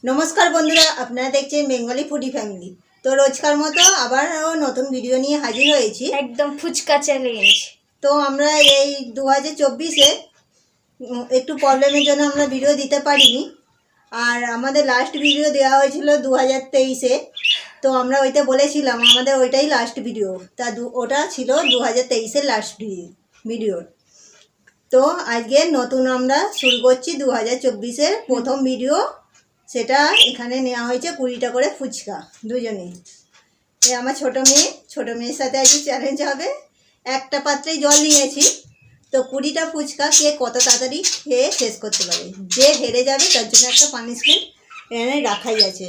নমস্কার বন্ধুরা, আপনারা দেখছেন বেঙ্গলি ফুডি ফ্যামিলি। তো রোজকার মতো আবার নতুন ভিডিও নিয়ে হাজির হয়েছি, একদম ফুচকা চ্যালেঞ্জ। তো আমরা এই 2024-এ একটু প্রবলেমের জন্য আমরা ভিডিও দিতে পারিনি। আর আমাদের লাস্ট ভিডিও দেওয়া হয়েছিল 2023-এ, তো আমরা ওইটা বলেছিলাম আমাদের ওইটাই লাস্ট ভিডিও। ওটা ছিল 2023-এর লাস্ট ভিডিও। তো আজকে নতুন আমরা শুরু করছি 2024-এর প্রথম ভিডিও। সেটা এখানে নেওয়া হয়েছে 20টা করে ফুচকা দুজনেই। আমার ছোটো মেয়ের সাথে আজকে চ্যালেঞ্জ হবে। একটা পাত্রেই জল নিয়েছি, তো 20টা ফুচকা কে কত তাড়াতাড়ি খেয়ে শেষ করতে পারে। যে হেরে যাবে তার জন্য একটা পানিশমেন্ট এখানে রাখাই আছে।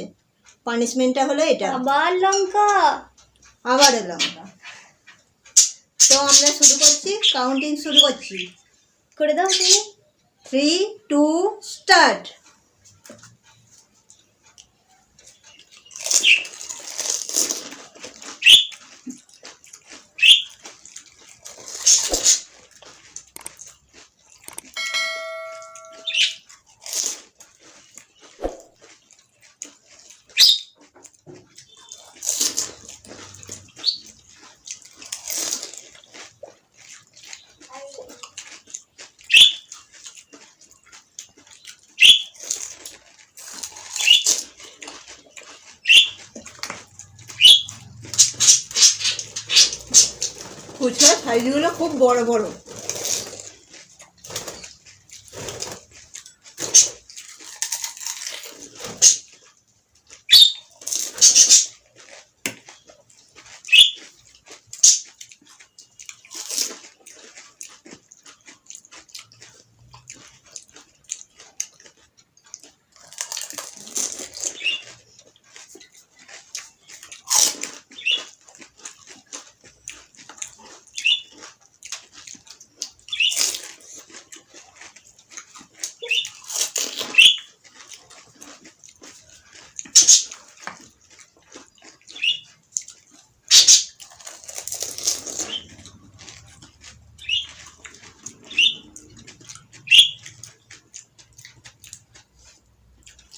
পানিশমেন্টটা হলো এটা, আবার লঙ্কা। তো আমরা শুরু করছি, কাউন্টিং শুরু করছি। করে দাও তুমি। 3, 2, স্টার্ট। ফুচকার সাইজগুলো খুব বড় বড়।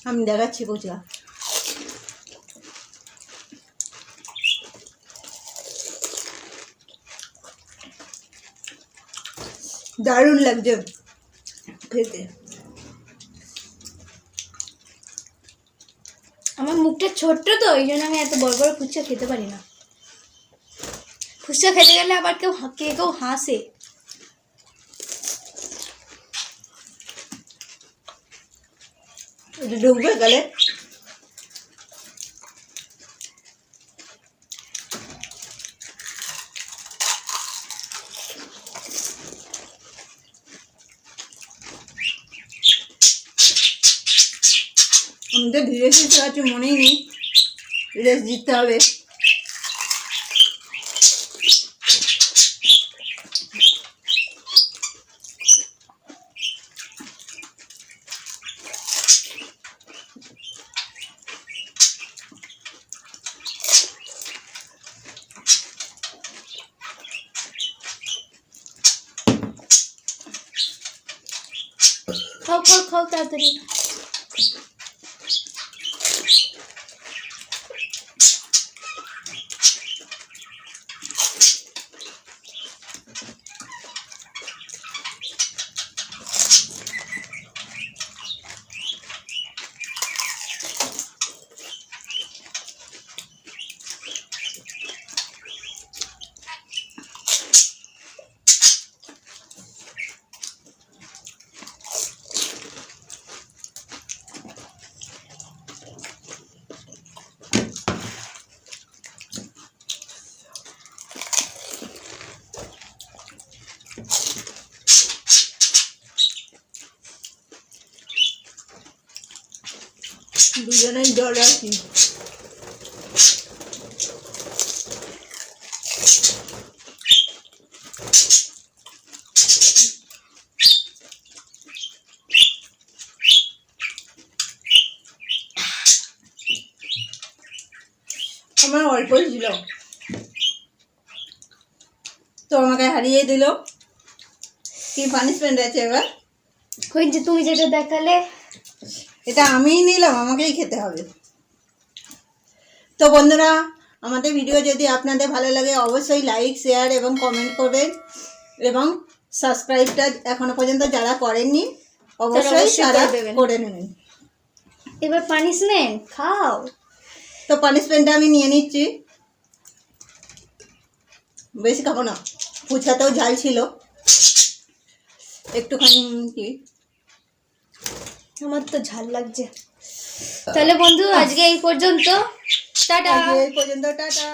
আমি দেখাচ্ছি ফুচকা। দারুণ লাগছে খেতে। আমার মুখটা ছোট্ট, তো ওই জন্য আমি এত বড় বড় ফুচকা খেতে পারি না। ফুচকা খেতে গেলে আবার কেউ হাসে। এটা ঢুকবে গেলে। আমি তো ধীরে ধীরে চালাচ্ছি, মনেই নেই রেস জিততে হবে। খাও খাও খাও তাড়াতাড়ি। দুজনের জল রাখি। আমার অল্পই ছিল, তো আমাকে হারিয়ে দিল। কি পানিশমেন্ট আছে এবার? ওই যে তুমি যেটা দেখালে এটা আমিই নিলাম, আমাকেই খেতে হবে। তো বন্ধুরা, আমাদের ভিডিও যদি আপনাদের ভালো লাগে অবশ্যই লাইক, শেয়ার এবং কমেন্ট করবেন, এবং সাবস্ক্রাইবটা এখনো পর্যন্ত যারা করেননি অবশ্যই অবশ্যই তারা করে দেবেন। করে নেবেন। এবার পানিশমেন্ট খাও। তো পানিশমেন্টটা আমি নিয়ে নিচ্ছি, বেশি খাবো না, ফুচকাতেও ঝাল ছিল একটুখানি কি। আমার তো ঝাল লাগছে। তাহলে বন্ধু আজকে এই পর্যন্ত, টাটা। আজকে এই পর্যন্ত, টাটা।